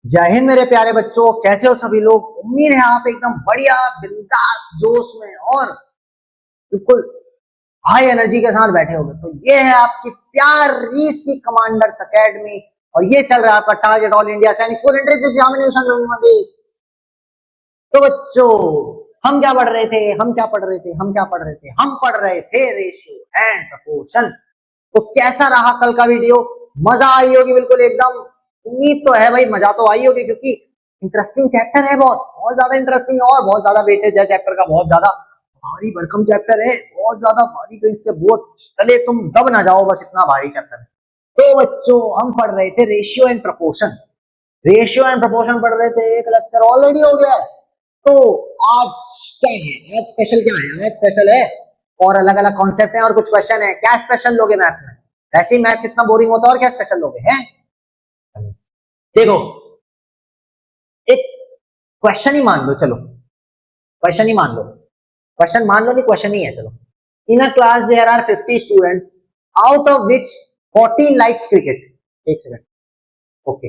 जय हिंद मेरे प्यारे बच्चों, कैसे हो सभी लोग। उम्मीद है आप एकदम बढ़िया बिंदास जोश में और बिल्कुल हाई एनर्जी के साथ बैठे होंगे। तो ये है आपकी प्यारी सी कमांडर्स एकेडमी और ये चल रहा है आपका टारगेट ऑल इंडिया सैनिक स्कूल एंट्रेंस एग्जामिनेशन। तो बच्चों हम क्या पढ़ रहे थे, हम पढ़ रहे थे रेशियो एंड प्रपोर्शन। तो कैसा रहा कल का वीडियो? मजा आई होगी बिल्कुल एकदम। उम्मीद तो है भाई, मजा तो आई होगी क्योंकि इंटरेस्टिंग चैप्टर है, बहुत बहुत ज्यादा इंटरेस्टिंग है और बहुत ज्यादा वेटेज है चैप्टर का, बहुत ज्यादा भारी भरकम चैप्टर है, बहुत ज्यादा भारी। तो इसके बहुत चले तुम दब ना जाओ, बस इतना भारी चैप्टर है। तो बच्चों हम पढ़ रहे थे ratio and proportion. Ratio and proportion पढ़ रहे थे, एक लेक्चर ऑलरेडी हो गया है। तो आज क्या है, आज स्पेशल क्या है? आज स्पेशल है और अलग अलग कॉन्सेप्ट है और कुछ क्वेश्चन है। क्या स्पेशल लोगे मैथ्स में? वैसे ही मैथ्स इतना बोरिंग होता है और क्या स्पेशल लोगे हैं? देखो एक क्वेश्चन ही मान लो, चलो क्वेश्चन ही मान लो, क्वेश्चन मान लो नहीं, क्वेश्चन ही है। चलो, in a class there are 50 students out of which 14 likes cricket. एक सेकंड, ओके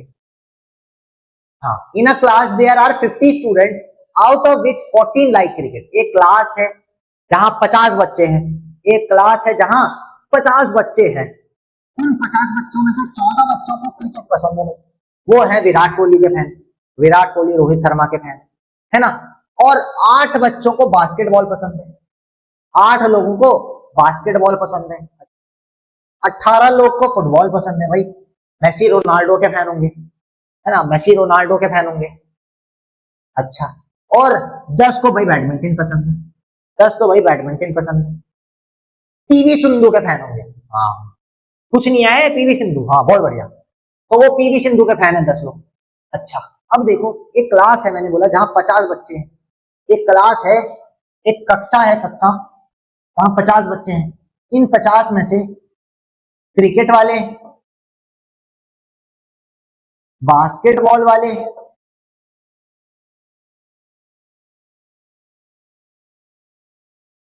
हाँ, in a class there are 50 students out of which 14 like cricket. एक क्लास है जहां 50 बच्चे हैं, एक क्लास है जहां 50 बच्चे हैं। उन 50 बच्चों में से 14 बच्चों को क्रिकेट पसंद है। वो है विराट कोहली के फैन, विराट कोहली रोहित शर्मा के फैन, है ना। और 8 बच्चों को बास्केटबॉल पसंद है, 8 लोगों को बास्केटबॉल पसंद है, 18 लोग को फुटबॉल पसंद है। भाई मेसी रोनाल्डो के फैन होंगे, है ना, मेसी रोनाल्डो के फैन होंगे। अच्छा, और 10 को भाई बैडमिंटन पसंद है, 10 तो भाई बैडमिंटन पसंद है। पीवी सिंधु के फैन होंगे। हाँ, कुछ नहीं आया, पीवी सिंधु, हाँ बहुत बढ़िया। तो वो पीवी सिंधु के फैन है 10 लोग। अच्छा, अब देखो एक क्लास है, मैंने बोला जहां 50 बच्चे हैं, एक क्लास है, एक कक्षा है, कक्षा वहां 50 बच्चे हैं। इन 50 में से क्रिकेट वाले, बास्केटबॉल वाले,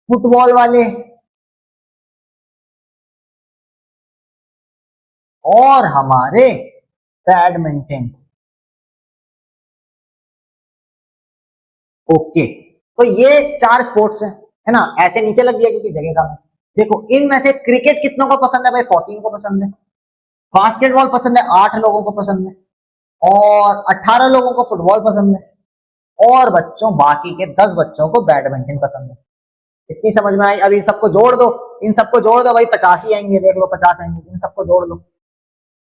फुटबॉल वाले और हमारे बैडमिंटन। ओके, तो ये 4 स्पोर्ट्स है ना। ऐसे नीचे लग दिया क्योंकि जगह का। देखो इनमें से क्रिकेट कितनों को पसंद है भाई? 14 को पसंद है। बास्केटबॉल पसंद है 8 लोगों को पसंद है और 18 लोगों को फुटबॉल पसंद है और बच्चों बाकी के 10 बच्चों को बैडमिंटन पसंद है। इतनी समझ में आई? अब इन सबको जोड़ दो, इन सबको जोड़ दो भाई, 50 ही आएंगे, देख लो 50 आएंगे। इन सबको जोड़ लो।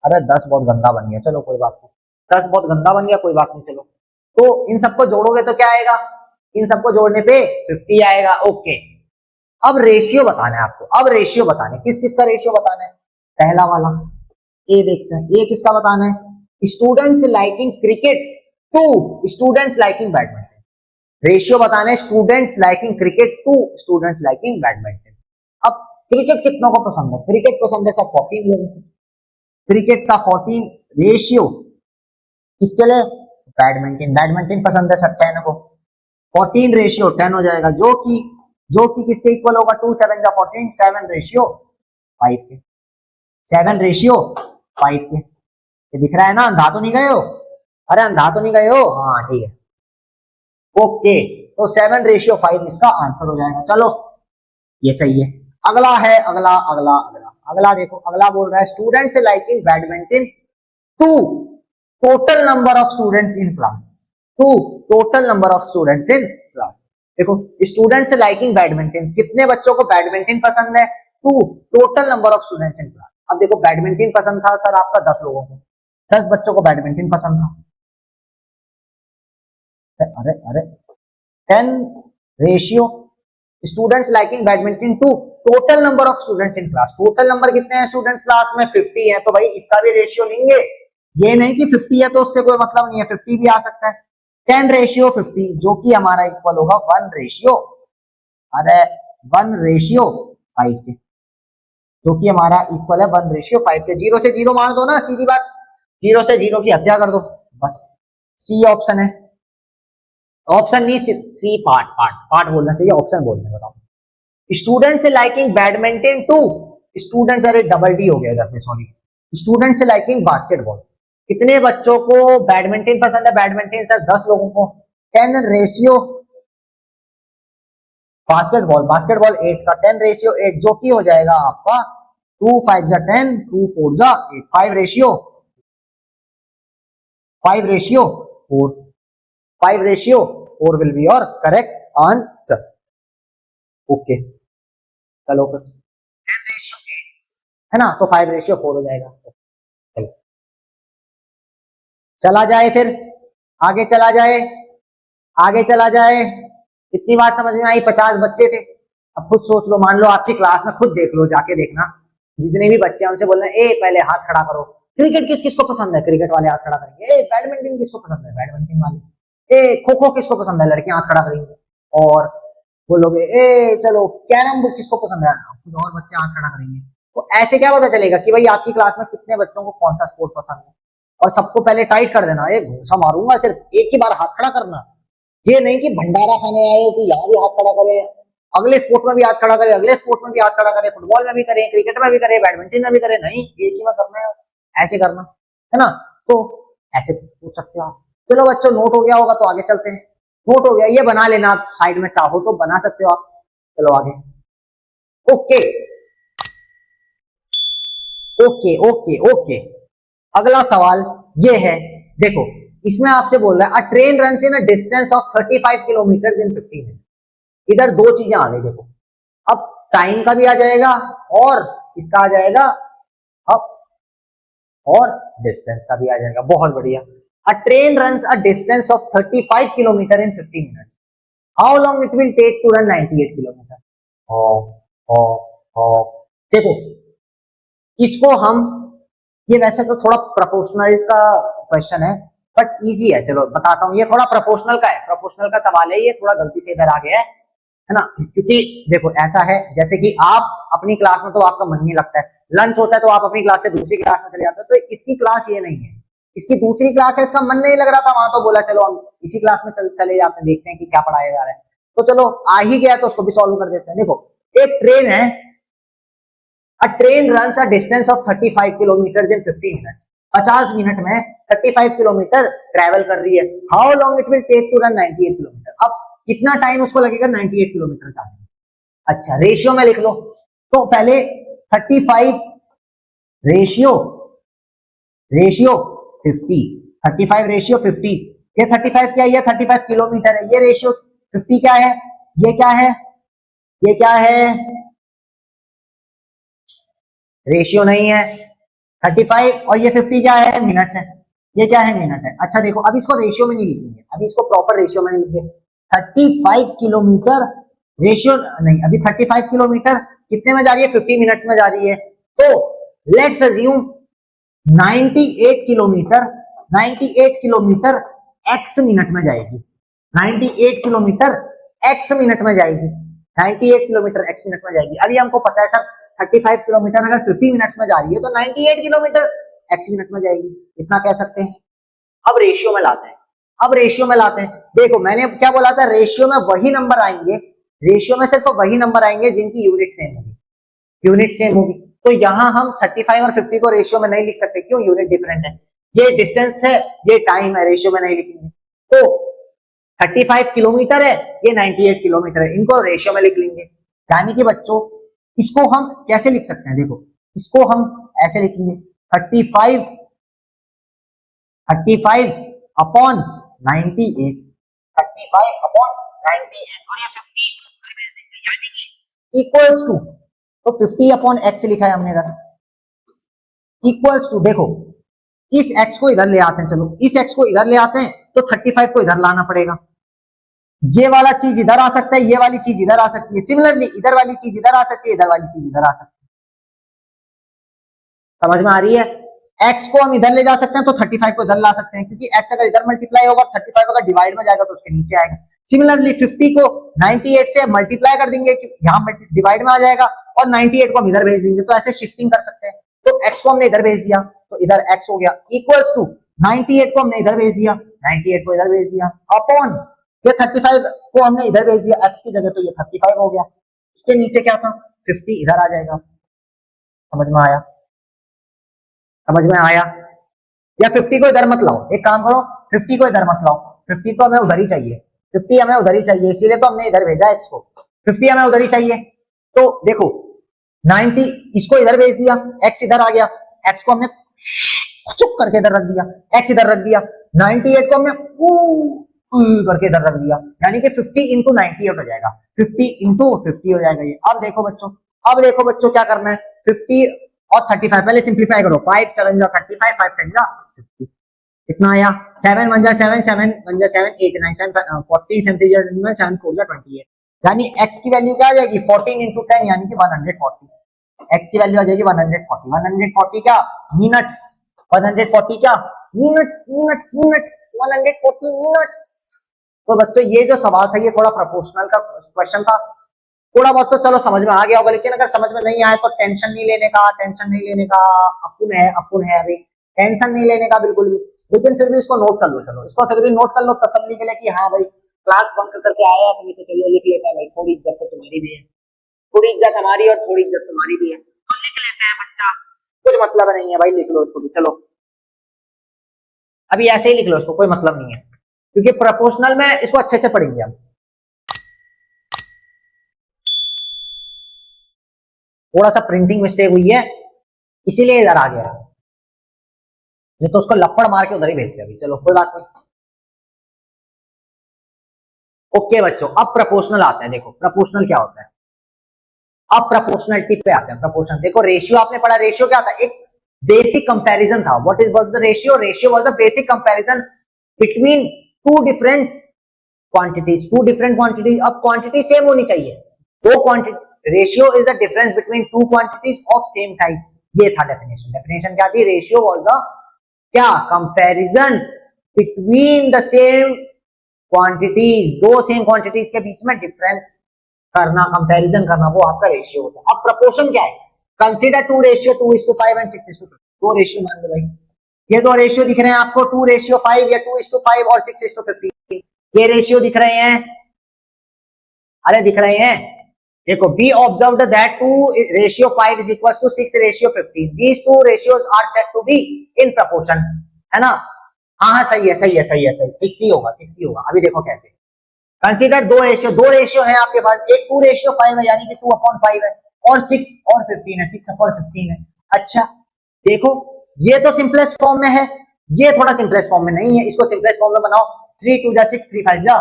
अरे 10 बहुत गंदा बन गया, चलो कोई बात नहीं, 10 बहुत गंदा बन गया, कोई बात नहीं। चलो तो इन सबको जोड़ोगे तो क्या आएगा? इन सबको जोड़ने पे 50 आएगा। ओके, अब रेशियो बताना है आपको। अब रेशियो बताना है, किस किस का रेशियो बताना है? पहला वाला ए देखते हैं, ए किसका बताना है? Students liking cricket to students liking badminton. Ratio बताना है students liking cricket to students liking badminton. अब क्रिकेट कितनों को पसंद है? क्रिकेट पसंद है सर 14 लोगों को। क्रिकेट का 14 रेशियो किसके लिए? बैडमिंटन। बैडमिंटन पसंद है सर 10 को। 14 रेशियो 10 हो जाएगा, जो कि किसके इक्वल होगा? 2 7 जा 14, 7 रेशियो 5 के, 7 रेशियो 5 के। ये दिख रहा है ना? अंधा तो नहीं गए हो? अरे अंधा तो नहीं गए हो? हाँ ठीक है, ओके। तो 7 रेशियो 5 इसका आंसर हो जाएगा। चलो ये सही है। अगला है, अगला अगला अगला अगला देखो, अगला बोल रहा है students liking badminton to total number of students in class, to total number of students in class. देखो स्टूडेंट्स लाइकिंग बैडमिंटन, कितने बच्चों को बैडमिंटन पसंद है? To total number of students in class. अब देखो बैडमिंटन पसंद था सर आपका 10 लोगों को, 10 बच्चों को बैडमिंटन पसंद था। अरे अरे 10 ratio students liking badminton to total number of students in class. Total number कितने हैं स्टूडेंट्स क्लास में? 50 है, तो भाई इसका भी रेशियो लेंगे। ये नहीं कि 50 है तो उससे कोई मतलब नहीं है, 50 भी आ सकता है। 10 रेशियो 50 जो कि हमारा इक्वल होगा 1 रेशियो, अरे 1 रेशियो 5 के, जो कि हमारा इक्वल है 1 रेशियो 5 के। 0 से 0 मार दो ना, सीधी बात, 0 से 0 की हत्या कर दो बस। सी ऑप्शन है, ऑप्शन नहीं, सी पार्ट पार्ट पार्ट बोलना चाहिए, ऑप्शन बोलने बताओ। Students liking badminton to students, अरे डबल डी हो गया इधर पे, सॉरी, स्टूडेंट्स लाइकिंग बास्केटबॉल। कितने बच्चों को बैडमिंटन पसंद है? बैडमिंटन सर 10 लोगों को। 10 रेशियो बास्केटबॉल, बास्केटबॉल 8 का 10 रेशियो 8, जो कि हो जाएगा आपका 2 5 जा 10, 2 4 जा 8, 5 ratio 4, 5 ratio 4 will be your correct answer. Okay चलो फिर 10 रेशियो 8 है ना, तो 5 रेशियो 4 हो जाएगा। चलो चला जाए, फिर आगे चला जाए, आगे चला जाए। कितनी बात समझ में आई? 50 बच्चे थे। अब खुद सोच लो, मान लो आपकी क्लास में, खुद देख लो, जाके देखना, जितने भी बच्चे हैं उनसे बोलना ए पहले हाथ खड़ा करो। क्रिकेट किस किस को पसंद है? क्रिकेट वाले हाथ खड़ा करेंगे। ए बैडमिंटन किसको पसंद है? बैडमिंटन वाले। ए खो खो किसको पसंद है? लड़कियां हाथ खड़ा करेंगे। और बोलोगे ए चलो कैरम बुक किसको पसंद है? कुछ और बच्चे हाथ खड़ा करेंगे। तो ऐसे क्या पता चलेगा कि भाई आपकी क्लास में कितने बच्चों को कौन सा स्पोर्ट पसंद है। और सबको पहले टाइट कर देना, एक घूसा मारूंगा, सिर्फ एक ही बार हाथ खड़ा करना। ये नहीं कि भंडारा खाने आए हो कि यहाँ भी हाथ खड़ा करे, अगले स्पोर्ट में भी हाथ खड़ा करे, अगले स्पोर्ट में भी हाथ खड़ा करे, फुटबॉल में भी करे, क्रिकेट में भी करे, बैडमिंटन में भी करे। नहीं, एक ही में करना है, ऐसे करना है ना। तो ऐसे पूछ सकते हो आप। चलो बच्चों, नोट हो गया होगा तो आगे चलते हैं। नोट हो गया, ये बना लेना आप साइड में, चाहो तो बना सकते हो आप। चलो आगे। ओके ओके ओके ओके, अगला सवाल ये है, देखो इसमें आपसे बोल रहा है अ train runs in a distance of 35 kilometre in 15 minute. इधर दो चीजें आ गई, देखो अब टाइम का भी आ जाएगा और इसका आ जाएगा, अब और डिस्टेंस का भी आ जाएगा। बहुत बढ़िया। A train runs a distance of 35 kilometre in 15 minutes. How long it will take to run 98 kilometre? देखो इसको हम, ये वैसे तो थोड़ा प्रोपोर्शनल का क्वेश्चन है बट इजी है, चलो बताता हूं। ये थोड़ा प्रोपोर्शनल का है, प्रोपोर्शनल का सवाल है, ये थोड़ा गलती से इधर आ गया है ना। क्योंकि देखो ऐसा है, जैसे कि आप अपनी क्लास में तो आपका मन नहीं लगता है, लंच होता है तो आप अपनी क्लास से दूसरी क्लास में चले जाते हो, तो इसकी क्लास ये नहीं है, इसकी दूसरी क्लास है, इसका मन नहीं लग रहा था वहां, तो बोला चलो हम इसी क्लास में चले जाते हैं, देखते हैं कि क्या पढ़ाया जा रहा है। तो चलो आ ही गया तो उसको भी सॉल्व कर देते हैं। देखो एक ट्रेन है, A train runs a distance of 35 kilometers in 15 minutes. 50 minute में 35 किलोमीटर ट्रेवल कर रही है। How long it will take to run 98 kilometre? अब कितना टाइम उसको लगेगा 98 किलोमीटर जाने? अच्छा रेशियो में लिख लो, तो पहले 35 रेशियो 50, 35 रेशियो 50। ये 35 क्या है? ये 35 किलोमीटर है। ये रेशियो 50 क्या है? ये क्या है? ये क्या है? रेशियो नहीं है। 35 और ये 50 क्या है? मिनट है। ये क्या है? मिनट है। अच्छा देखो, अब इसको रेशियो में नहीं लिखेंगे, अभी इसको प्रॉपर रेशियो में नहीं लिखेंगे। 35 किलोमीटर रेशियो नहीं, अभी 35 किलोमीटर कितने में जा रही है? 50 मिनट्स में जा रही है। तो let's assume 98 kilometre, 98 kilometre x minute में जाएगी। 98 किलोमीटर x मिनट में जाएगी। 98 किलोमीटर x मिनट में जाएगी। अभी हमको पता है सर 35 किलोमीटर अगर 50 मिनट्स में जा रही है तो 98 किलोमीटर x मिनट में जाएगी, इतना कह सकते हैं। अब रेशियो में लाते हैं, अब रेशियो में लाते हैं। देखो मैंने क्या बोला था, रेशियो में वही नंबर आएंगे, रेशियो में सिर्फ वही नंबर आएंगे जिनकी यूनिट सेम होगी, यूनिट सेम होगी। तो यहां हम 35 और 50 को रेशियो में नहीं लिख सकते, क्यों? यूनिट डिफरेंट है। ये डिस्टेंस है, ये टाइम है, रेशियो में नहीं लिखेंगे। तो 35 किलोमीटर है, ये 98 किलोमीटर है, इनको रेशियो में लिख लेंगे। यानी कि बच्चों इसको हम कैसे लिख सकते हैं? देखो इसको हम ऐसे लिखेंगे 35 अपॉन 98, 35 अपॉन 98 और ये 50 यानी कि इक्वल्स टू, तो 50 अपॉन एक्स लिखा है हमने इधर, इक्वल्स टू, देखो इस x को इधर ले आते हैं, चलो इस x को इधर ले आते हैं, तो 35 को इधर लाना पड़ेगा। ये वाला चीज इधर आ सकता है, ये वाली चीज इधर आ सकती है, सिमिलरली इधर वाली चीज इधर आ सकती है, इधर वाली चीज इधर आ सकती है। समझ में आ रही है? x को हम इधर ले जा सकते हैं तो 35 को इधर ला सकते हैं, क्योंकि x अगर इधर मल्टीप्लाई होगा 35 अगर डिवाइड में जाएगा तो उसके नीचे आएगा। सिमिलरली 50 को 98 से मल्टीप्लाई कर देंगे, यहाँ डिवाइड में आ जाएगा, और 98 को हम इधर भेज देंगे, तो ऐसे शिफ्टिंग कर सकते हैं। तो x को हमने इधर भेज दिया तो इधर x हो गया, इक्वल्स टू 98 को हमने इधर भेज दिया, 98 को इधर भेज दिया, अपॉन ये 35 को हमने इधर भेज दिया x की जगह, तो ये 35 हो गया। इसके नीचे क्या था? 50 इधर आ जाएगा। समझ में आया? समझ में आया? या 50 को इधर मत लाओ, एक काम करो 50 को इधर मत लाओ, 50 तो हमें उधर ही चाहिए, 50 हमें उधर ही चाहिए, इसीलिए तो हमने इधर भेजा x को, 50 हमें उधर ही चाहिए। तो देखो 90 इसको इधर भेज दिया, x इधर आ गया, x को हमने चुप करके इधर रख दिया, x इधर रख दिया, 98 को हमने करके इधर रख दिया, यानी कि 50 इंटू 98 हो जाएगा, 50 इंटू 50 हो जाएगा ये। अब देखो बच्चों क्या करना है, 50 और 35 पहले सिंप्लीफाई करो, 5 7 जा 35, 5 10 जा 50, कितना आया 7 1 जा 7 7 1 जा 7 8 9 7 40 7 3 जा 7 4 जा 28, यानी x की वैल्यू क्या आ जाएगी 14 इंटू 10 यानी कि 140, x की वैल्यू आ जाएगी 140, 140 क्या मिनट्स, 140 क्या मिनट्स, 140 मिनट्स। तो बच्चों ये जो सवाल था ये थोड़ा प्रोपोर्शनल का क्वेश्चन था, थोड़ा बहुत तो चलो समझ में आ गया होगा, लेकिन अगर समझ में नहीं आए तो टेंशन नहीं लेने का, अपुन है अभी, टेंशन नहीं लेने का बिल्कुल भी, लेकिन फिर भी इसको नोट कर लो, चलो इसको फिर भी नोट कर लो तसल्ली के लिए कि हाँ भाई क्लास बंक करके आया तो तो चलो लिख लेता है भाई, थोड़ी इज्जत तो तुम्हारी भी है, थोड़ी इज्जत हमारी और थोड़ी इज्जत तुम्हारी भी है, तो लिख लेते हैं बच्चा, कुछ मतलब नहीं है भाई, लिख लो इसको भी, चलो अभी ऐसे ही लिख लो इसको, कोई मतलब नहीं है, क्योंकि प्रोपोर्शनल में इसको अच्छे से पढ़ेंगे हम। थोड़ा सा प्रिंटिंग मिस्टेक हुई है इसीलिए इधर आ गया, नहीं तो उसको लपड़ मार के उधर ही भेजते अभी, चलो कोई बात नहीं। ओके बच्चों अब प्रोपोर्शनल आता है, देखो प्रोपोर्शनल क्या होता है, अब प्रोपोर्शनलिटी पे आते हैं। प्रोपोर्शनल देखो, रेशियो आपने पढ़ा, रेशियो क्या था, एक बेसिक कंपैरिजन था, what is was the ratio, ratio was the basic comparison between two different quantities, अब क्वांटिटी सेम होनी चाहिए, दो quantity, ratio is the difference between two quantities of same type, ये था डेफिनेशन क्या थी, रेशियो वाज द क्या comparison between the same quantities, दो सेम क्वांटिटीज के बीच में डिफरेंस करना, कंपैरिजन करना, वो आपका रेशियो होता है। अब प्रोपोर्शन क्या है, कंसीडर टू रेशियो 2:5 एंड 6:5, दो रेशियो मान लो भाई, ये दो रेशियो दिख रहे हैं आपको 2:5 या 2:5 और 6:15, ये रेशियो दिख रहे हैं, अरे दिख रहे हैं, देखो we observed that 2:5 is equals to 6:15, these two ratios are said to be in proportion, है ना, हाँ सही है 6 ही होगा, अभी देखो कैसे, कंसीडर दो रेशियो है आपके पास, एक 2:5 है यानी कि 2/5 है, और 6 और 15 है, 6/15 है। अच्छा देखो ये तो सिंपलेस्ट फॉर्म में है, ये थोड़ा सिंपलेस्ट फॉर्म में नहीं है, इसको सिंपलेस्ट फॉर्म में बनाओ, 3 2 जा 6 3 5 जा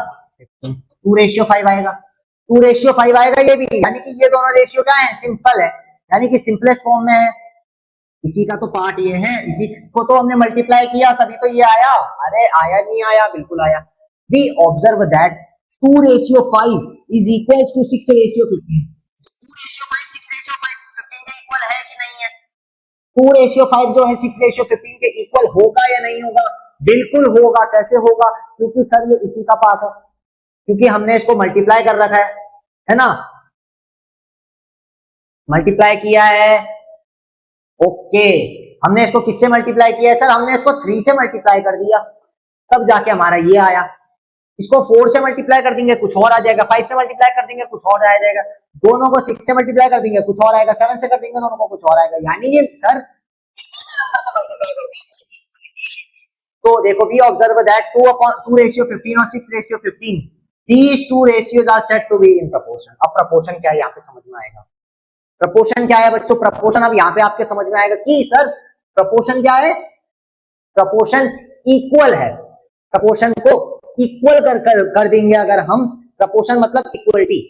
2:5 आएगा, 2:5 आएगा ये भी, यानी कि ये दोनों रेशियो क्या है, सिंपल है, यानी कि सिंपलेस्ट फॉर्म में है। इसी का तो पार्ट ये है, इसी को तो हमने मल्टीप्लाई किया तभी तो ये आया, अरे आया नहीं आया, बिल्कुल आया। We observe that 2:5 is equals to 6:15, 2:5 6:15 के इक्वल है कि नहीं है, 2:5 जो है 6:15 के इक्वल होगा या नहीं होगा, बिल्कुल होगा, कैसे होगा, क्योंकि सर ये इसी का पार्ट है, क्योंकि हमने इसको मल्टीप्लाई कर रखा है ना, मल्टीप्लाई किया है, ओके हमने इसको किससे मल्टीप्लाई किया है सर, हमने इसको 3 से मल्टीप्लाई कर दिया, तब जाके हमारा ये आया, इसको 4 से मल्टीप्लाई कर देंगे कुछ और आ जाएगा, 5 से मल्टीप्लाई कर देंगे कुछ और आ जाएगा, दोनों को 6 से मल्टीप्लाई कर देंगे कुछ और आएगा, 7 से कर देंगे दोनों को कुछ और आएगा, यानी ये सर इसी नंबर से मल्टीप्लाई कर देंगे। तो देखो वी ऑब्जर्व दैट 2:15 और 6:15 these two ratios are said to be in proportion। अब proportion क्या है यहाँ पे समझ में आएगा, proportion क्या है बच्चों, proportion अब यहाँ पे आपके समझ में आएगा कि सर proportion क्या है, proportion इक्वल है, proportion को इक्वल कर देंगे अगर हम, proportion मतलब इक्वलिटी,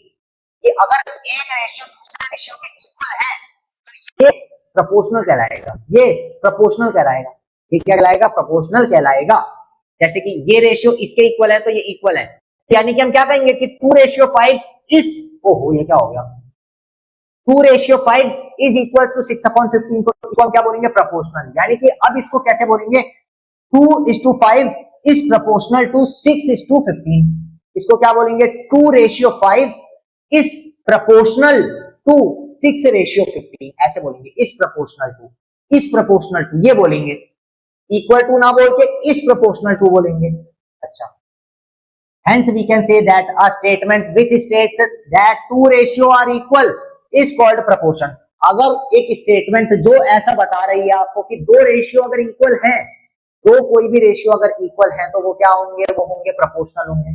कि अगर एक रेशियो दूसरे रेशियो के इक्वल है तो ये प्रोपोर्शनल कहलाएगा, ये प्रोपोर्शनल कहलाएगा, ये क्या कहलाएगा, प्रोपोर्शनल कहलाएगा। जैसे कि ये रेशियो इसके इक्वल है तो ये इक्वल है, यानी कि हम क्या कहेंगे कि 2:5 इज, ओहो ये क्या हो गया, 2:5 इज इक्वल टू 6/15, तो इसको हम क्या बोलेंगे, प्रोपोर्शनल, यानी कि अब इसको कैसे बोलेंगे, 2:5 इज प्रोपोर्शनल टू 6:15, इसको क्या बोलेंगे, 2:5 इज प्रोपोर्शनल टू 6:15, ऐसे बोलेंगे, इज प्रोपोर्शनल टू, ये बोलेंगे, इक्वल टू ना बोल के इज प्रोपोर्शनल टू बोलेंगे। अच्छा, hence we can say that a statement which states that two ratio are equal is called proportion। अगर एक स्टेटमेंट जो ऐसा बता रही है आपको कि दो रेशियो अगर इक्वल है तो कोई भी रेशियो अगर इक्वल है तो वो क्या होंगे, वो होंगे प्रोपोर्शनल होंगे।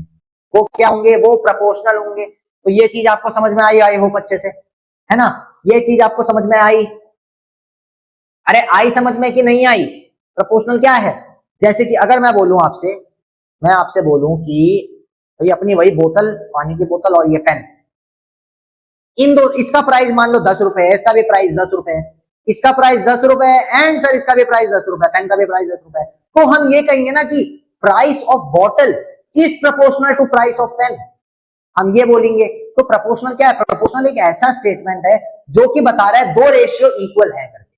वो क्या होंगे, वो प्रोपोर्शनल होंगे। तो ये चीज आपको समझ में आई, आई होप अच्छे से, है ना? ये चीज आपको समझ में आई? अरे आई समझ में कि नहीं आई? प्रोपोर्शनल क्या है? जैसे कि अगर मैं बोलूं आपसे, मैं आपसे बोलूं कि ये अपनी वही बोतल, पानी की बोतल और ये पेन, इन दो, इसका प्राइस मान लो 10 रुपए है, इसका भी प्राइस 10 रुपए है, इसका प्राइस 10 रुपए है, एंड सर इसका भी प्राइस 10 रुपए, पेन का भी प्राइस 10 रुपए है। तो हम ये कहेंगे ना कि price of bottle is proportional to price of pen, हम ये बोलेंगे। तो प्रोपोर्शनल क्या है? प्रोपोर्शनल एक ऐसा स्टेटमेंट है जो कि बता रहा है दो रेशियो इक्वल है करके।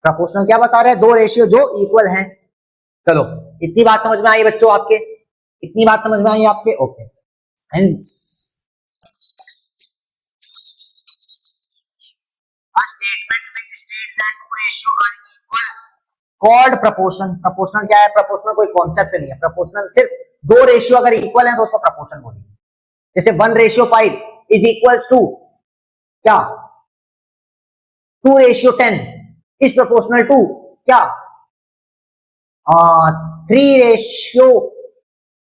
प्रोपोर्शनल क्या बता रहा है? दो रेशियो जो इक्वल हैं। चलो इतनी बात समझ में आई बच्चों आपके? इतनी बात समझ में आई आपके? Okay. Hence a statement which states that two ratio are equal called proportion। proportional क्या है? proportional कोई कॉन्सेप्ट नहीं है, proportional सिर्फ दो रेशियो अगर इक्वल है तो उसको proportional बोलेंगे। जैसे 1:5 इज इक्वल्स टू क्या? 2:10 इज प्रोपोर्शनल टू क्या? 3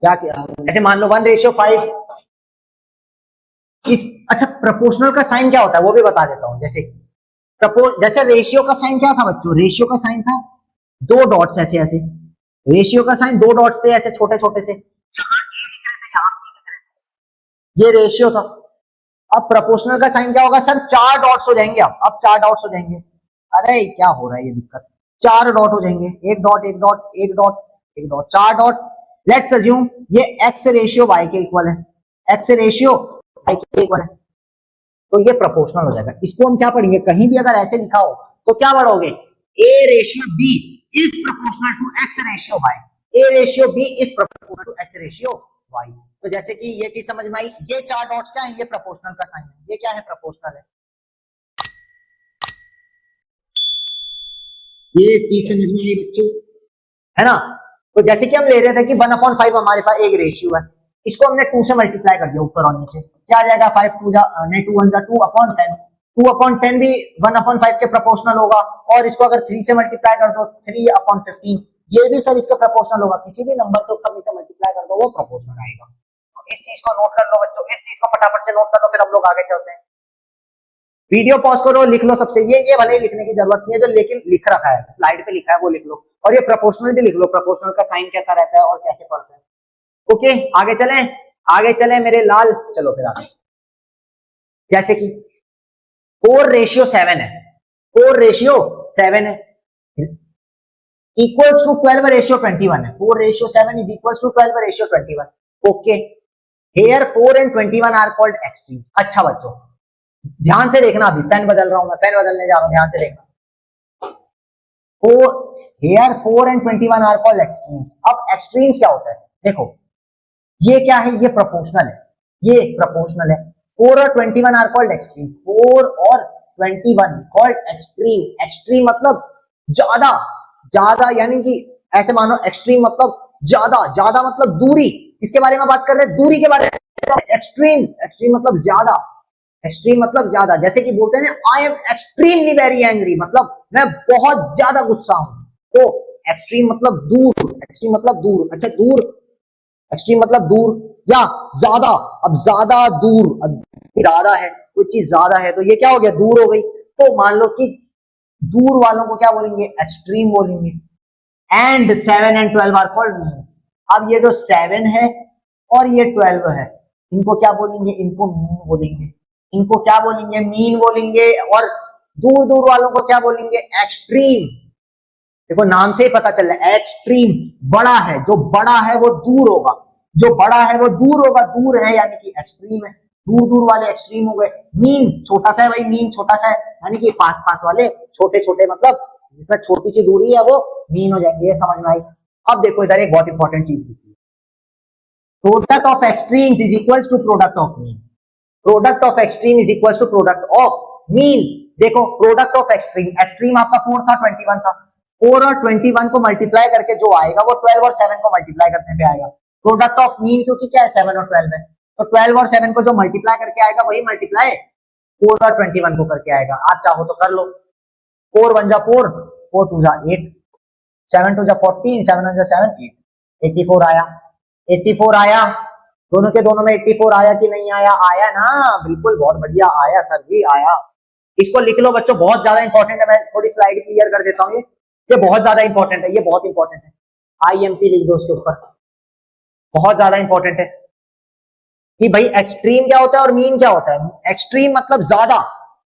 क्या? ऐसे मान लो 1:5 इस, अच्छा प्रोपोर्शनल का साइन क्या होता है वो भी बता देता हूं। जैसे रेशियो का साइन क्या था बच्चों? रेशियो का साइन था दो डॉट्स, ऐसे ऐसे रेशियो का साइन दो डॉट्स थे ऐसे छोटे छोटे से, ये रेशियो था। अब प्रोपोर्शनल का साइन क्या होगा सर? 4 डॉट्स हो जाएंगे। अब 4 डॉट्स हो जाएंगे। अरे क्या हो रहा है ये दिक्कत? 4 डॉट हो जाएंगे, एक डॉट एक डॉट एक डॉट एक डॉट, 4 डॉट। लेट्स अज्यूम ये एक्स रेशियो वाई के इक्वल है, एक्स रेशियो वाई के इक्वल है, तो ये प्रोपोर्शनल हो जाएगा। इसको हम क्या पढ़ेंगे? कहीं भी अगर ऐसे लिखा हो तो क्या पढ़ोगे? A ratio B is proportional to X ratio Y, A ratio B is proportional to X ratio Y. तो जैसे कि ये चीज समझ में आई, ये 4 डॉट्स क्या है? ये प्रोपोर्शनल का साइन है। ये क्या है? प्रोपोर्शनल है। ये चीज समझ में आई बच्चों, है ना? तो जैसे कि हम ले रहे थे कि 1/5 हमारे पास एक रेशियो है, इसको हमने 2 से मल्टीप्लाई कर दिया ऊपर और नीचे, क्या आ जाएगा? 5 2 नहीं 2 1 2/10, 2/10 भी 1/5 के प्रोपोर्शनल होगा। और इसको अगर 3 से मल्टीप्लाई कर दो 3/15, ये भी सर इसका प्रोपोर्शनल होगा। किसी भी नंबर से ऊपर नीचे मल्टीप्लाई कर दो वो प्रोपोर्शनल आएगा। तो इस चीज को नोट कर लो बच्चों, इस चीज को फटाफट से नोट कर लो, फिर हम लोग आगे चलते हैं। वीडियो पॉज करो, लिख लो सबसे, ये भले ही लिखने की जरूरत नहीं है, जो लेकिन लिख रखा है स्लाइड पे लिखा है वो लिख लो, और ये प्रोपोर्शनल भी लिख लो, प्रोपोर्शनल का साइन कैसा रहता है और कैसे पढ़ते हैं। ओके आगे चलें, आगे चलें मेरे लाल, चलो फिर आगे। जैसे कि 4:7 है, 4:7 है, इक्वल्स टू 12:21 है, 4:7 is equals to 12:21। Okay, here 4 and 21 are called extremes. अच्छा बच्चों ध्यान से देखना, अभी पेन बदल रहा हूं मैं, पेन बदलने जा रहा हूं, ध्यान से देखना। 4 and 21 आर कॉल्ड एक्सट्रीम्स। अब एक्सट्रीम्स क्या होता है? देखो ये क्या है? ये प्रोपोर्शनल है, ये प्रोपोर्शनल है। 4 और 21 आर कॉल्ड एक्सट्रीम, 4 और 21 कॉल्ड एक्सट्रीम। एक्सट्रीम मतलब ज्यादा, ज्यादा यानी कि ऐसे मानो एक्सट्रीम मतलब ज्यादा, ज्यादा मतलब दूरी। इसके बारे में बात कर रहे हैं, दूरी के बारे में। एक्सट्रीम, एक्सट्रीम मतलब ज्यादा, एक्सट्रीम मतलब ज्यादा। जैसे कि बोलते हैं I am extremely very angry, मतलब मैं बहुत ज्यादा गुस्सा हूं। तो एक्सट्रीम मतलब दूर, एक्सट्रीम मतलब दूर। अच्छा दूर, एक्सट्रीम मतलब दूर या ज्यादा। अब ज्यादा दूर, अब ज्यादा है, कोई चीज ज्यादा है तो ये क्या हो गया? दूर हो गई। तो मान लो कि दूर वालों को क्या बोलेंगे? एक्सट्रीम बोलेंगे। And 7 and 12 are called means. अब ये जो 7 है और ये 12 है, इनको क्या बोलेंगे? इनको मीन बोलेंगे। इनको क्या बोलेंगे? मीन बोलेंगे। और दूर दूर वालों को क्या बोलेंगे? एक्सट्रीम। देखो नाम से ही पता चल रहा है, एक्सट्रीम बड़ा है, जो बड़ा है वो दूर होगा, जो बड़ा है वो दूर होगा, दूर है यानी कि एक्सट्रीम है। दूर दूर वाले एक्सट्रीम हो गए। मीन छोटा सा है भाई, मीन छोटा सा है यानी कि पास पास वाले छोटे छोटे, मतलब जिसमें छोटी सी दूरी है वो मीन हो जाएंगे। ये समझ में आई? अब देखो इधर एक बहुत इंपॉर्टेंट चीज लिखी है, product of extremes is equals to product of mean. Product of extreme is equals to product of mean. देखो प्रोडक्ट ऑफ एक्सट्रीम, एक्सट्रीम आपका 4 था, 21 था, 4 और 21 को मल्टीप्लाई करके जो आएगा वो 12 और 7 को मल्टीप्लाई करने पे आएगा। प्रोडक्ट ऑफ मीन क्योंकि क्या है? 7 और 12 है, तो 12 और 7 को जो मल्टीप्लाई करके आएगा वही मल्टीप्लाई 4 और 21 को करके आएगा। आप चाहो तो कर लो, 4 1 जा 4, 4 2 जा 8, 7 2 जा 14, 7 1 जा 7 8, 84 आया, 84 आया। दोनों के दोनों में 84 आया कि नहीं आया? आया ना, बिल्कुल, बहुत बढ़िया आया सर जी, आया। इसको लिख लो बच्चों, बहुत ज्यादा इंपॉर्टेंट है। मैं थोड़ी स्लाइड क्लियर कर देता हूँ, ये बहुत ज्यादा इंपॉर्टेंट है, ये बहुत इंपॉर्टेंट है। IMP लिख दो उसके ऊपर, बहुत ज्यादा इंपॉर्टेंट है कि भाई एक्सट्रीम क्या होता है और मीन क्या होता है। एक्सट्रीम मतलब ज्यादा,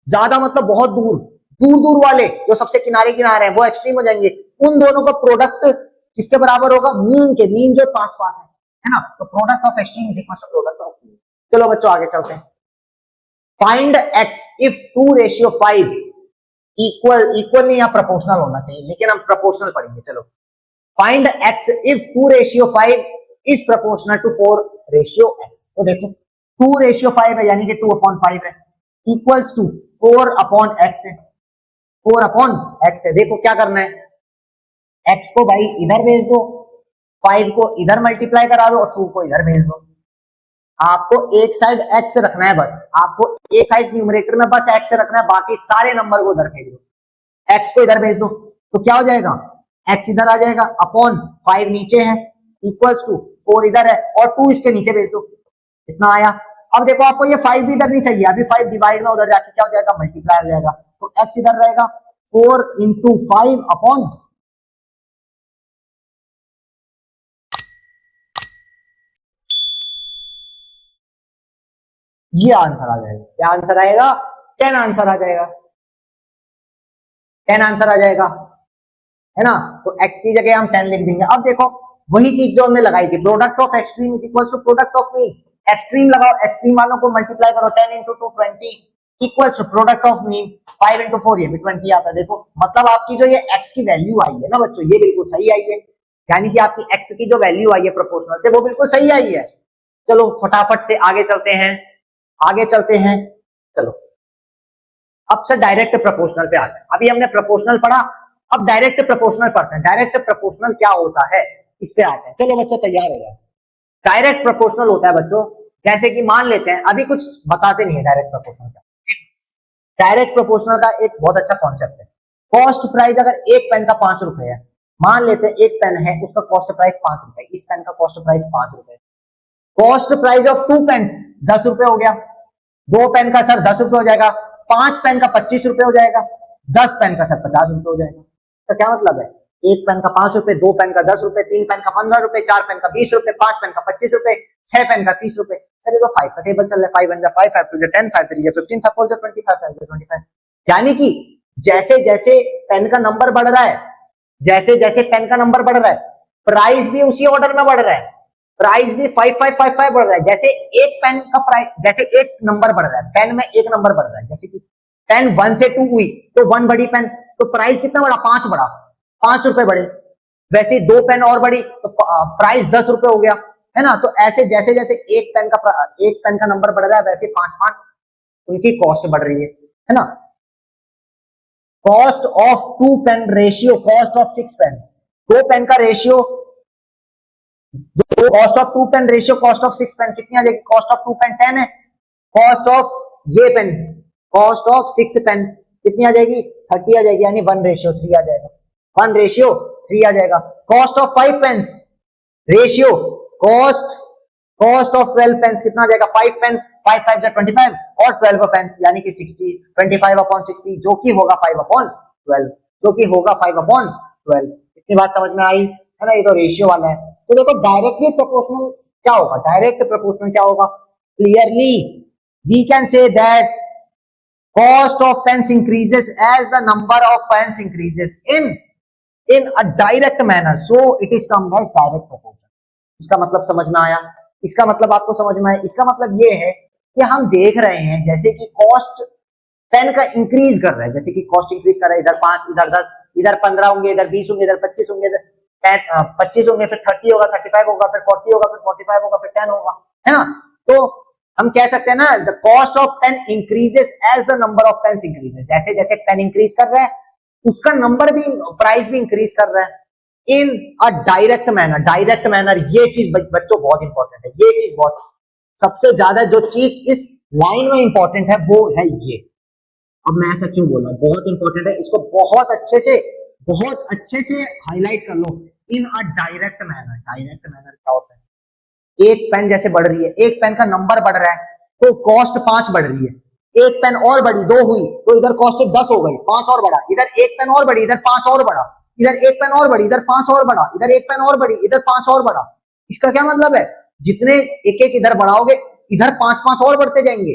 ज्यादा मतलब बहुत दूर, दूर दूर वाले जो सबसे किनारे किनारे हैं वो एक्सट्रीम हो जाएंगे। उन दोनों का प्रोडक्ट किसके बराबर होगा? मीन के, मीन जो पास पास है ना। तो product of extreme is equal to product of mean. चलो बच्चों आगे चलते हैं। फाइंड x इफ 2:5 इक्वल नहीं, या प्रोपोर्शनल होना चाहिए, लेकिन हम प्रोपोर्शनल पढ़ेंगे। चलो, find x if 2:5 is proportional to 4:x। तो देखो 2:5 है, यानी कि 2/5 है, इक्वल्स टू 4/x है, 4/x है। देखो क्या करना है, x को भाई इधर भेज दो, 5 को इधर मल्टीप्लाई करा दो और 2 को इधर भेज दो। आपको एक साइड x रखना है, बस आपको एक साइड न्यूमरेटर में बस x रखना है, बाकी सारे नंबर को उधर भेज दो। x को इधर भेज दो तो क्या हो जाएगा, x इधर आ जाएगा, अपॉन 5 नीचे है, इक्वल्स टू 4 इधर है और 2 इसके नीचे भेज दो। इतना आया। अब देखो आपको ये 5 भी इधर नहीं चाहिए, अभी 5 डिवाइड में उधर जाके क्या हो जाएगा, मल्टीप्लाई हो जाएगा। तो x इधर रहेगा 4 × 5 अपॉन, ये आंसर आ जाएगा। क्या आंसर आएगा? 10 आंसर आ जाएगा, 10 आंसर आ जाएगा, है ना। तो x की जगह हम 10 लिख देंगे। अब देखो वही चीज जो हमने लगाई थी, product of extreme is equal to product of mean. Extreme लगाओ, एक्सट्रीम वालों को मल्टीप्लाई करो, 10 × 2 20 equals to product of mean, 5 × 4 ये भी 20 आता है। देखो मतलब आपकी जो ये x की वैल्यू आई है ना बच्चों, ये बिल्कुल सही आई है, यानी कि आपकी x की जो वैल्यू आई है प्रोपोर्शनल से, वो बिल्कुल सही आई है। चलो फटाफट से आगे चलते हैं, आगे चलते हैं। चलो अब से डायरेक्ट प्रोपोर्शनल पे आते हैं। अभी हमने प्रोपोर्शनल पढ़ा, अब डायरेक्ट प्रोपोर्शनल पढ़ते हैं। डायरेक्ट प्रोपोर्शनल क्या होता है, इस पे आते हैं। चलो बच्चों तैयार हो जाए। डायरेक्ट प्रोपोर्शनल होता है बच्चों, जैसे कि मान लेते हैं, अभी कुछ बताते नहीं है डायरेक्ट प्रोपोर्शनल का। डायरेक्ट प्रोपोर्शनल का एक बहुत अच्छा कॉन्सेप्ट है। कॉस्ट प्राइस अगर एक पेन का 5 रुपए है, मान लेते हैं एक पेन है, उसका कॉस्ट प्राइस 5 रुपए, इस पेन का कॉस्ट प्राइस 5 रुपए। कॉस्ट प्राइस ऑफ 2 पेन्स 10 रुपए हो गया, 2 पेन का सर 10 रुपए हो जाएगा, 5 पेन का 25 रुपए हो जाएगा, 10 पेन का सर 50 रुपए हो जाएगा। तो क्या मतलब है, एक पेन का 5 रुपए, 2 पेन का 10 रुपए, 3 पेन का 15 रुपए, 4 पेन का 20 रुपए, 5 पेन का 25 रुपए, 6 पेन का 30 रुपए। सर ये तो 5 का टेबल चल रहा है, 5 1 5, 5 2 10, 5 3 15, 5 4 25, 5 5 25। यानी कि जैसे जैसे पेन का नंबर बढ़ रहा है, जैसे जैसे पेन का नंबर बढ़ रहा है, प्राइस भी उसी ऑर्डर में बढ़ रहा है, प्राइस भी 5555 बढ़ रहा है। जैसे एक पेन का प्राइस, जैसे एक नंबर बढ़ रहा है, पेन में एक नंबर बढ़ रहा है, जैसे कि पेन 1 से 2 हुई तो 1 बड़ी पेन, तो प्राइस कितना बढ़ा, 5 बढ़ा, 5 रुपए बढ़े। वैसे 2 पेन और बढ़ी तो प्राइस 10 रुपए हो गया, है ना। तो ऐसे जैसे जैसे एक पेन का नंबर बढ़ रहा है, वैसे 5 उनकी कॉस्ट बढ़ रही है ना। Cost of 2 pen ratio cost of 6 pens, 2 pen का ratio, cost of 2 pen ratio cost of 6 pen कितनी आ जाएगी, कॉस्ट ऑफ 2 पेन 10 है, कॉस्ट ऑफ ये पेन, कॉस्ट ऑफ 6 पेन्स कितनी आ जाएगी, 30 आ जाएगी, यानी 1:3 आ जाएगा, 1:3 आ जाएगा। Cost of 5 pens ratio cost of 12 pens कितना आ जाएगा, 5 पेन, 5 5 जा 25 और 12 पेन्स यानी कि 60, 25/60 जो कि होगा 5/12, जो कि होगा 5/12। इतनी बात समझ में आई है ना, ये तो रेशियो वाला है। तो देखो डायरेक्टली प्रोपोर्शनल क्या होगा, डायरेक्ट प्रोपोर्शनल क्या होगा, clearly we can say that cost of pens increases as the number of pens increases in a direct manner, so it is termed as direct proportion। इसका मतलब समझ में आया, इसका मतलब आपको समझ में आया। इसका मतलब ये है कि हम देख रहे हैं जैसे कि कॉस्ट पेन का इंक्रीज कर रहा है, जैसे कि कॉस्ट इंक्रीज कर रहा है, इधर 5 इधर 10 इधर 15 होंगे, इधर 20 होंगे, इधर 25 होंगे, इधर 25 होंगे, फिर 30 होगा, 35 होगा, फिर 40 होगा, फिर 45 होगा, फिर 10 होगा, है ना। तो हम कह सकते हैं ना, the cost of pen increases as the number of pens increases. जैसे जैसे पेन इंक्रीज कर रहा है, उसका नंबर भी, प्राइस भी इंक्रीज कर रहा है in a direct manner. Direct manner, ये चीज बच्चों बहुत इंपॉर्टेंट है, ये चीज बहुत, सबसे ज्यादा जो चीज इस लाइन में इंपॉर्टेंट है वो है ये। अब मैं ऐसा क्यों बोल रहा हूं, बहुत इंपॉर्टेंट है, इसको बहुत अच्छे से बहुत अच्छे से हाईलाइट कर लो, in a direct manner. Direct manner क्या होता है? एक पेन जैसे बढ़ रही है, एक पेन का नंबर बढ़ रहा है तो कॉस्ट 5 बढ़ रही है, एक पेन और बढ़ी 2 हुई तो इधर कॉस्ट 10 हो गई, 5 और बढ़ा, इधर एक पेन और बढ़ी, इधर 5 और बढ़ा, इधर एक पेन और बढ़ी, इधर 5 और बढ़ा, इधर एक पेन और बढ़ी, इधर 5 और बढ़ा। इसका क्या मतलब है? जितने एक एक इधर बढ़ाओगे इधर 5-5 और बढ़ते जाएंगे।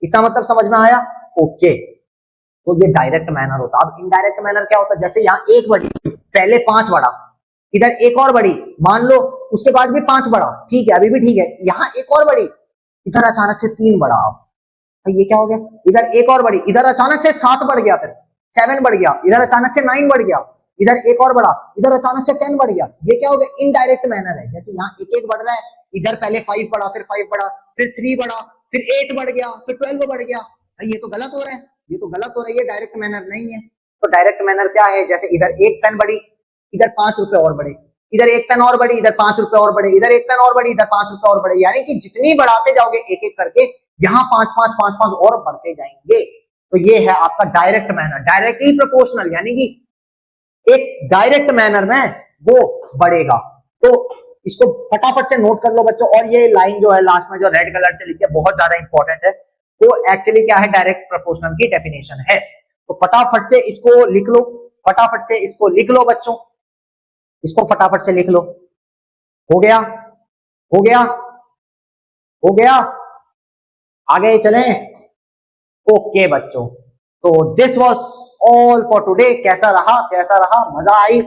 इतना मतलब समझ में आया? ओके, तो ये डायरेक्ट मैनर होता है। अब इनडायरेक्ट मैनर क्या होता है? जैसे यहाँ एक बढ़ी, पहले 5 बढ़ा, इधर एक और बढ़ी, मान लो उसके बाद भी 5 बढ़ा, ठीक है, अभी भी ठीक है, यहाँ एक और बढ़ी, इधर अचानक से 3 बढ़ा। अब ये क्या हो गया? इधर एक और बढ़ी, इधर अचानक से 7 बढ़ गया, फिर 7 बढ़ गया, इधर अचानक से 9 बढ़ गया, इधर एक और बढ़ा, इधर अचानक से 10 बढ़ गया। ये क्या हो गया? इनडायरेक्ट मैनर है। जैसे यहाँ एक एक बढ़ रहा है, इधर पहले 5 बढ़ा, फिर 5 बढ़ा, फिर 3 बढ़ा, फिर 8 बढ़ गया, फिर 12 बढ़ गया। ये तो गलत हो रहा है, ये तो गलत हो रहा है, ये डायरेक्ट मैनर नहीं है। तो डायरेक्ट मैनर क्या है? जैसे इधर एक पेन बढ़ी, इधर 5 रुपए और बढ़े, इधर एक पेन और बढ़ी, इधर 5 रुपए और बढ़े, इधर एक पेन और बढ़ी, इधर 5 रुपए और बढ़े। यानी कि जितनी बढ़ाते जाओगे एक एक करके, यहाँ 5-5 और बढ़ते जाएंगे। तो ये है आपका डायरेक्ट मैनर, डायरेक्टली प्रोपोर्शनल, यानी कि एक डायरेक्ट मैनर में वो बढ़ेगा। तो इसको फटाफट से नोट कर लो बच्चों। और ये लाइन जो है लास्ट में जो रेड कलर से लिखी है बहुत ज्यादा इंपॉर्टेंट है। तो एक्चुअली क्या है? डायरेक्ट प्रोपोर्शनल की डेफिनेशन है। तो फटाफट से इसको लिख लो, फटाफट से इसको लिख लो बच्चों, इसको फटाफट से लिख लो। हो गया? हो गया? हो गया? आगे चलें? ओके बच्चों, तो this was all for today. कैसा रहा? कैसा रहा? मजा आई?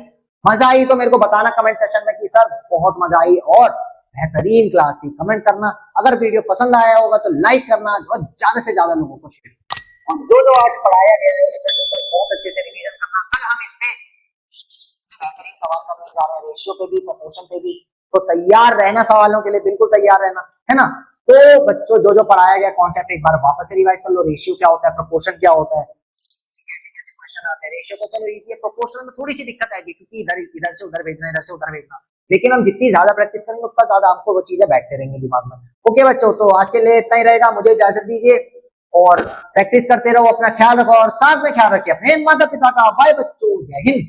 मजा आई तो मेरे को बताना कमेंट सेशन में कि सर बहुत मजा आई और बेहतरीन क्लास थी। कमेंट करना। अगर वीडियो पसंद आया होगा तो लाइक करना और ज्यादा से ज्यादा लोगों को शेयर करना। और जो जो आज पढ़ाया गया है उसमें बहुत अच्छे से रिवीजन करना। कल हम इस पे बेहतरीन सवाल करने जा रहे हैं, रेशियो पे भी, प्रपोर्शन पे भी। तो तैयार रहना, सवालों के लिए बिल्कुल तैयार रहना, है ना? तो बच्चों जो जो पढ़ाया गया कॉन्सेप्ट एक बार वापस से रिवाइज कर लो। रेशियो क्या होता है, प्रपोर्शन क्या होता है, कैसे कैसे क्वेश्चन आते हैं। रेशियो को चलो इजी है, प्रोपोर्शनल में थोड़ी सी दिक्कत आएगी क्योंकि इधर इधर से उधर भेजना, इधर से उधर भेजना। लेकिन हम जितनी ज्यादा प्रैक्टिस करेंगे उतना ज्यादा आपको वो चीजें बैठते रहेंगे दिमाग में। ओके बच्चों, तो आज के लिए इतना ही रहेगा। मुझे इजाजत दीजिए और प्रैक्टिस करते रहो, अपना ख्याल रखो और साथ में ख्याल रखिए अपने माता पिता का। बाय बच्चों, जय हिंद।